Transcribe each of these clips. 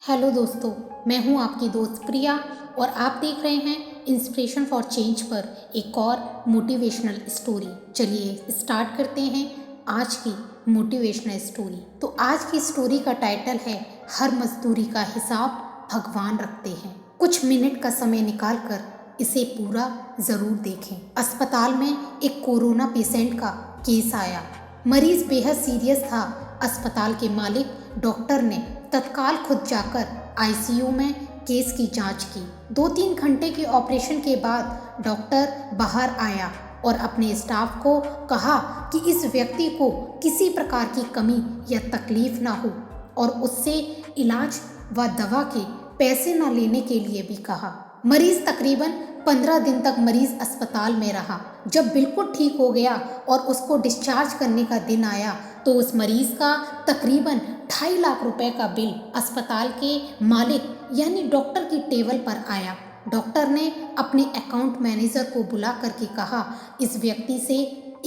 Hello दोस्तों, मैं हूं आपकी दोस्त प्रिया और आप देख रहे हैं इंस्पिरेशन फॉर चेंज पर एक और मोटिवेशनल स्टोरी। चलिए स्टार्ट करते हैं आज की मोटिवेशनल स्टोरी। तो आज की स्टोरी का टाइटल है हर मजदूरी का हिसाब भगवान रखते हैं। कुछ मिनट का समय निकाल कर इसे पूरा ज़रूर देखें। अस्पताल में एक कोरोना पेशेंट का केस आया। मरीज बेहद सीरियस था। अस्पताल के मालिक डॉक्टर ने तत्काल खुद जाकर आईसीयू में केस की जांच की। 2-3 घंटे के ऑपरेशन के बाद डॉक्टर बाहर आया और अपने स्टाफ को कहा कि इस व्यक्ति को किसी प्रकार की कमी या तकलीफ ना हो और उससे इलाज व दवा के पैसे न लेने के लिए भी कहा। मरीज तकरीबन 15 दिन तक मरीज अस्पताल में रहा। जब बिल्कुल ठीक हो गया और उसको डिस्चार्ज करने का दिन आया तो उस मरीज का तकरीबन 2.5 लाख रुपए का बिल अस्पताल के मालिक यानी डॉक्टर की टेबल पर आया। डॉक्टर ने अपने अकाउंट मैनेजर को बुला करके कहा, इस व्यक्ति से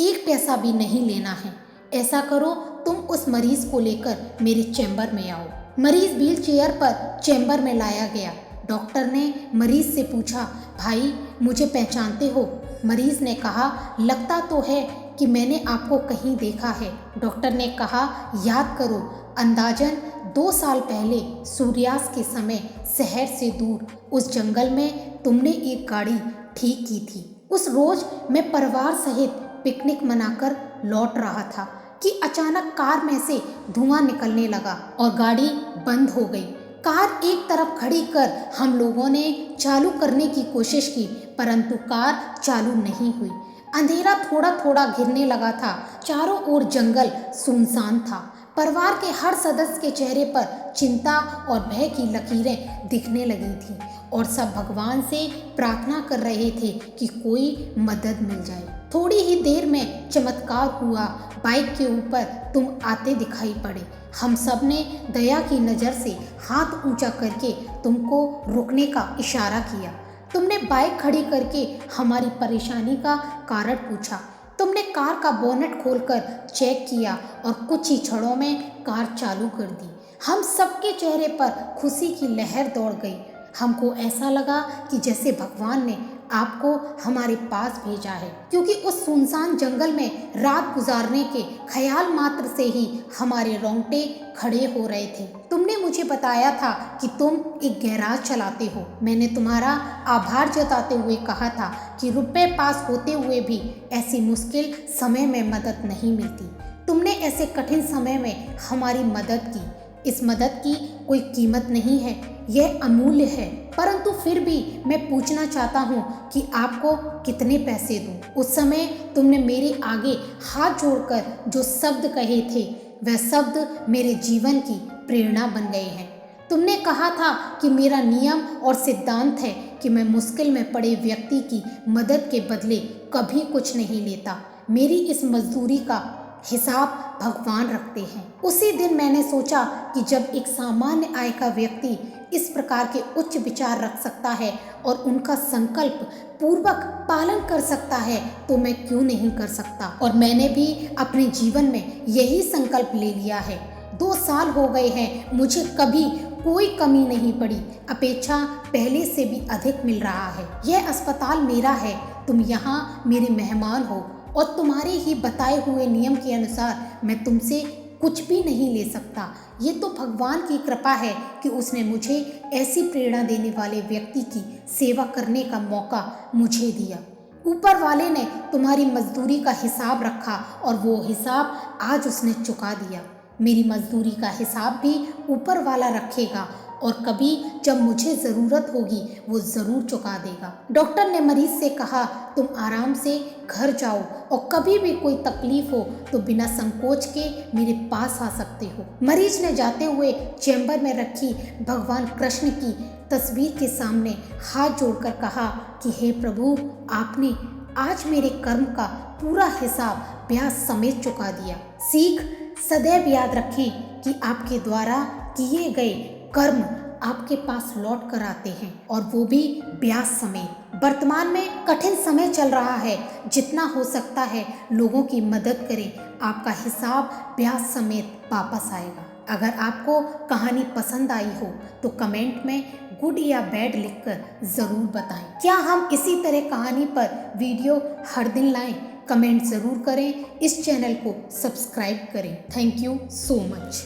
1 पैसा भी नहीं लेना है। ऐसा करो, तुम उस मरीज को लेकर मेरे चैम्बर में आओ। मरीज व्हील चेयर पर चैम्बर में लाया गया। डॉक्टर ने मरीज से पूछा, भाई मुझे पहचानते हो? मरीज ने कहा, लगता तो है कि मैंने आपको कहीं देखा है। डॉक्टर ने कहा, याद करो, अंदाजन 2 साल पहले सूर्यास्त के समय शहर से दूर उस जंगल में तुमने एक गाड़ी ठीक की थी। उस रोज मैं परिवार सहित पिकनिक मनाकर लौट रहा था कि अचानक कार में से धुआं निकलने लगा और गाड़ी बंद हो गई। कार एक तरफ खड़ी कर हम लोगों ने चालू करने की कोशिश की, परंतु कार चालू नहीं हुई। अंधेरा थोड़ा थोड़ा घिरने लगा था। चारों ओर जंगल सुनसान था। परिवार के हर सदस्य के चेहरे पर चिंता और भय की लकीरें दिखने लगी थी और सब भगवान से प्रार्थना कर रहे थे कि कोई मदद मिल जाए। थोड़ी ही देर में चमत्कार हुआ। बाइक के ऊपर तुम आते दिखाई पड़े। हम सब ने दया की नज़र से हाथ ऊंचा करके तुमको रुकने का इशारा किया। तुमने बाइक खड़ी करके हमारी परेशानी का कारण पूछा। तुमने कार का बोनेट खोलकर चेक किया और कुछ ही क्षणों में कार चालू कर दी। हम सबके चेहरे पर खुशी की लहर दौड़ गई। हमको ऐसा लगा कि जैसे भगवान ने आपको हमारे पास भेजा है, क्योंकि उस सुनसान जंगल में रात गुजारने के ख्याल मात्र से ही हमारे रोंगटे खड़े हो रहे थे। तुमने मुझे बताया था कि तुम एक गैराज चलाते हो। मैंने तुम्हारा आभार जताते हुए कहा था कि रुपए पास होते हुए भी ऐसी मुश्किल समय में मदद नहीं मिलती। तुमने ऐसे कठिन समय में हमारी मदद की। इस मदद की कोई कीमत नहीं है, यह अमूल्य है, परंतु फिर भी मैं पूछना चाहता हूँ कि आपको कितने पैसे दूँ। उस समय तुमने मेरे आगे हाथ जोड़कर जो शब्द कहे थे वह शब्द मेरे जीवन की प्रेरणा बन गए हैं। तुमने कहा था कि मेरा नियम और सिद्धांत है कि मैं मुश्किल में पड़े व्यक्ति की मदद के बदले कभी कुछ नहीं लेता। मेरी इस मजदूरी का हिसाब भगवान रखते हैं। उसी दिन मैंने सोचा कि जब एक सामान्य आय का व्यक्ति इस प्रकार के उच्च विचार रख सकता है और उनका संकल्प पूर्वक पालन कर सकता है तो मैं क्यों नहीं कर सकता। और मैंने भी अपने जीवन में यही संकल्प ले लिया है। 2 साल हो गए हैं, मुझे कभी कोई कमी नहीं पड़ी। अपेक्षा पहले से भी अधिक मिल रहा है। यह अस्पताल मेरा है, तुम यहाँ मेरे मेहमान हो और तुम्हारे ही बताए हुए नियम के अनुसार मैं तुमसे कुछ भी नहीं ले सकता। ये तो भगवान की कृपा है कि उसने मुझे ऐसी प्रेरणा देने वाले व्यक्ति की सेवा करने का मौका मुझे दिया। ऊपर वाले ने तुम्हारी मजदूरी का हिसाब रखा और वो हिसाब आज उसने चुका दिया। मेरी मजदूरी का हिसाब भी ऊपर वाला रखेगा और कभी जब मुझे ज़रूरत होगी वो ज़रूर चुका देगा। डॉक्टर ने मरीज से कहा, तुम आराम से घर जाओ और कभी भी कोई तकलीफ हो तो बिना संकोच के मेरे पास आ सकते हो। मरीज ने जाते हुए चैम्बर में रखी भगवान कृष्ण की तस्वीर के सामने हाथ जोड़कर कहा कि हे प्रभु, आपने आज मेरे कर्म का पूरा हिसाब ब्याज समेत चुका दिया। सीख सदैव याद रखें कि आपके द्वारा किए गए कर्म आपके पास लौट कर आते हैं और वो भी ब्याज समेत। वर्तमान में कठिन समय चल रहा है, जितना हो सकता है लोगों की मदद करें, आपका हिसाब ब्याज समेत वापस आएगा। अगर आपको कहानी पसंद आई हो तो कमेंट में गुड या बैड लिखकर ज़रूर बताएं। क्या हम इसी तरह कहानी पर वीडियो हर दिन लाएं? कमेंट ज़रूर करें। इस चैनल को सब्सक्राइब करें। Thank you so much.